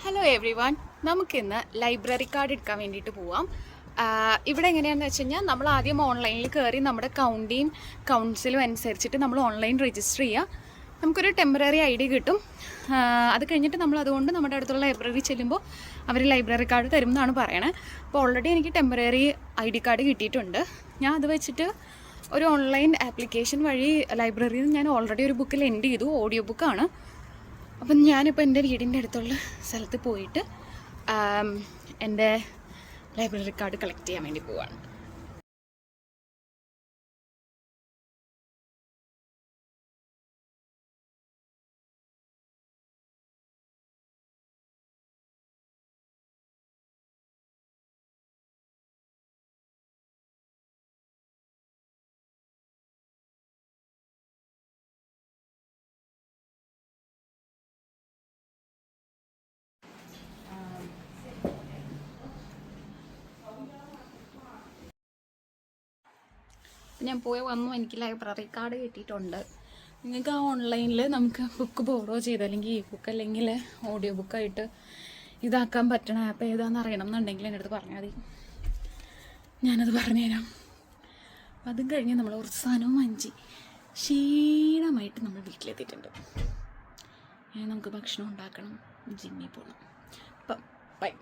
Hello every one, നമുക്കിന്ന് library card എടുക്കാൻ വേണ്ടിയിട്ട് പോവാം. ഇവിടെ എങ്ങനെയാണെന്ന് വെച്ച് കഴിഞ്ഞാൽ നമ്മൾ ആദ്യം ഓൺലൈനിൽ കയറി നമ്മുടെ കൗൺസിലും അനുസരിച്ചിട്ട് നമ്മൾ ഓൺലൈൻ രജിസ്റ്റർ ചെയ്യുക. നമുക്കൊരു ടെമ്പററി ID കിട്ടും. അത് കഴിഞ്ഞിട്ട് നമ്മൾ അതുകൊണ്ട് നമ്മുടെ അടുത്തുള്ള ലൈബ്രറി ചെല്ലുമ്പോൾ അവർ ലൈബ്രറി കാർഡ് തരും എന്നാണ് പറയണത്. അപ്പോൾ ഓൾറെഡി എനിക്ക് ടെമ്പററി ID കാർഡ് കിട്ടിയിട്ടുണ്ട്. ഞാൻ അത് വെച്ചിട്ട് ഒരു ഓൺലൈൻ ആപ്ലിക്കേഷൻ വഴി ലൈബ്രറിയിൽ നിന്ന് ഞാൻ ഓൾറെഡി ഒരു ബുക്കിൽ എൻഡ് ചെയ്തു. ഓഡിയോ ബുക്കാണ്. അപ്പം ഞാനിപ്പോൾ എൻ്റെ വീടിൻ്റെ അടുത്തുള്ള സ്ഥലത്ത് പോയിട്ട് എൻ്റെ ലൈബ്രറി കാർഡ് കളക്ട് ചെയ്യാൻ വേണ്ടി പോവാണ്. ഞാൻ പോയി വന്നു. എനിക്ക് ലൈബ്രറി കാർഡ് കിട്ടിയിട്ടുണ്ട്. നിങ്ങൾക്ക് ആ ഓൺലൈനിൽ നമുക്ക് ബുക്ക് ബോറോ ചെയ്ത് അല്ലെങ്കിൽ ഈ ബുക്ക് അല്ലെങ്കിൽ ഓഡിയോ ബുക്കായിട്ട് ഇതാക്കാൻ പറ്റണ ആപ്പ് ഏതാണെന്ന് അറിയണം എന്നുണ്ടെങ്കിൽ എൻ്റെ അടുത്ത് പറഞ്ഞാൽ മതി, ഞാനത് പറഞ്ഞുതരാം. അതും കഴിഞ്ഞ് നമ്മൾ കുറച്ച് സാധനവും വാങ്ങിച്ച് ക്ഷീണമായിട്ട് നമ്മൾ വീട്ടിലെത്തിയിട്ടുണ്ട്. നമുക്ക് ഭക്ഷണം ഉണ്ടാക്കണം, ജിമ്മിൽ പോകണം. അപ്പം ബൈ.